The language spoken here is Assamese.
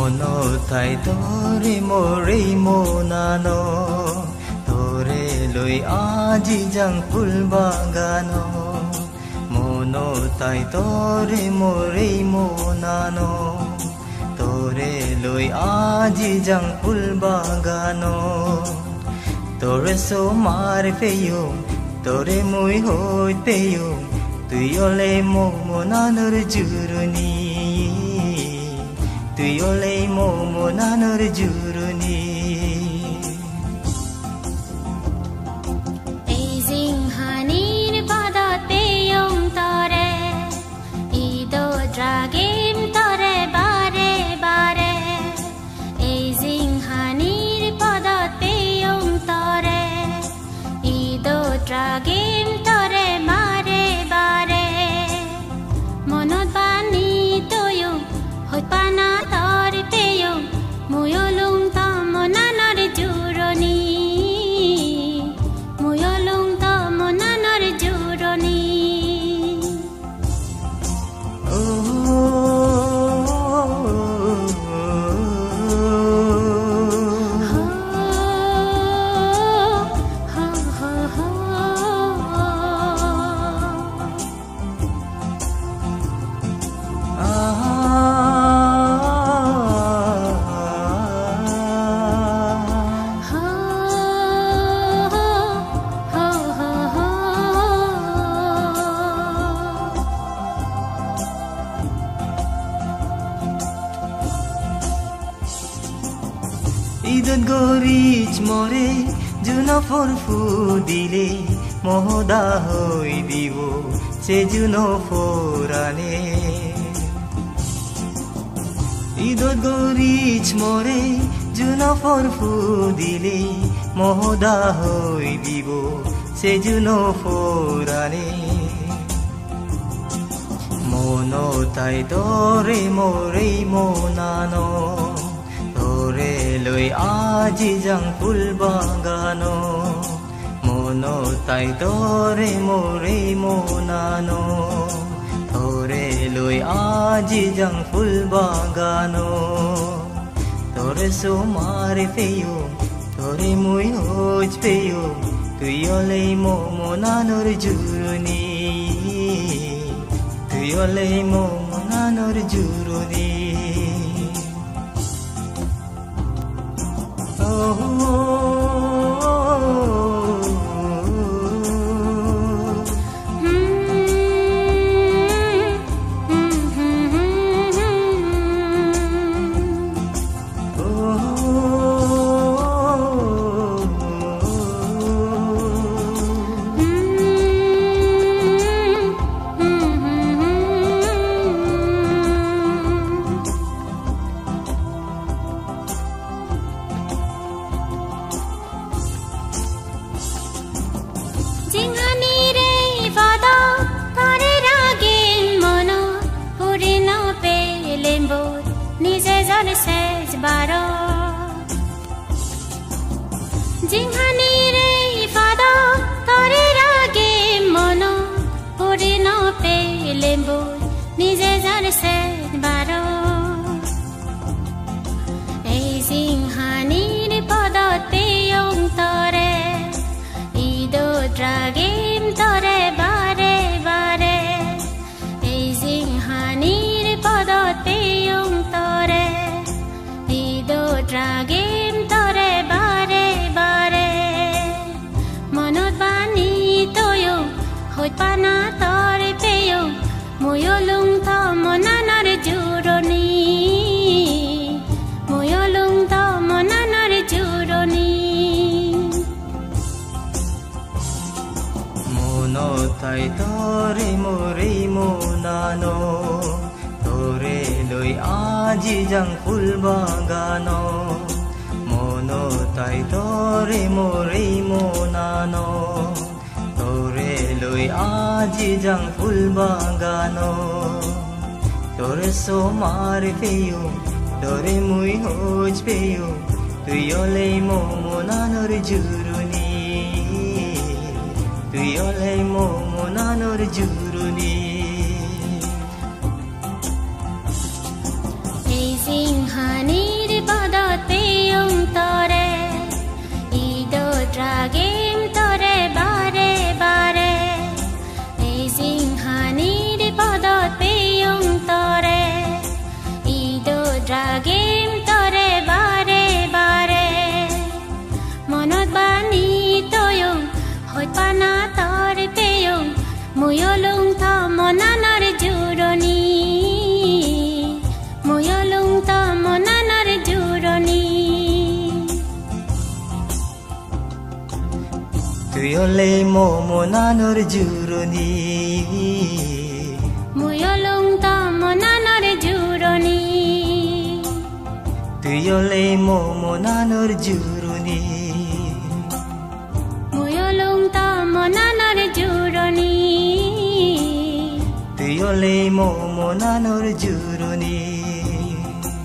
মনতাই তোরে মোরে মনানো তোরে লই আজি যাং ফুল বাগানো মনতাই তোরে মোরে মনানো তোরে লই আজি যাং ফুল বাগানো তোরে সোমার পেয়ো তোরে মুই হইতেয়ো তুই ওলে মনানোর জুরনি তুই ওলে মনানোর জুরনি এই জিংহানির পদতে তরে ঈদ দ্রাগিম তরে বারে বারে এই জিংহানির পদতে তরে ঈদ দ্রাগিম তরে বারে বারে মনত বানি তয়ো হই পানা তর পেয়ো মুয়লুং তমনানর জুরনি মুয়লুং তমনানর জুরনি ও ঈদত গরিচ মরে জুনফর ফুদিলে মহদা হই দিব সে জুনফরানে ঈদত গরিচ মরে জুনফর ফুদিলে মহদা হই দিব সে জুনফরানে মনতাই তোরে মোরে মনানো তোরে লই আজি যাং ফুল বাগানো মনতাই তোরে মোরে মনানো তোরে লই আজি যাং ফুল বাগানো তোরে সোমার পেয়ো তোরে মুই হজ পেয়ো তুই ওলে মনানোর জুরনি তুই ওলে মনানোর জুরনি জিংহানিরে ফাদা তারে রাগিন মন পুরি ন পেলেন বোধ নিজে জন শেষ বারো জিংহানিরে ফাদা তারে রাগিন মন পুরি ন পেলেন বোধ নিজে জন শেষ বারো এই জিংহানির পদতে অন্তরে ঈদ দ্রাগিম তরে বারে বারে এই জিংহানির পদতে অন্তরে ঈদ দ্রাগিম তরে বারে বারে মনত বানি তয়ো হই পানা তর পেয়ো মুয়লুং তমনানর জুরনি মুয়লুং তমনানর জুরনি মনতাই তোরে মোরে মনানো তোরে লই আজি যাং ফুল বাগানো মনতাই তোরে মোরে মনানো তোরে লই আজি যাং ফুল বাগানো তোরে সোমার পেয়ো তোরে মুই হজ পেয়ো তুই ওলে মনানোর জুরনি তুই ওলে মনানোর জুরনি এই জিংহানি Tuyolei momo nanor juroni Muyolong tamo nanor juroni Tuyolei momo nanor juroni Muyolong tamo nanor juroni Tuyolei momo nanor juroni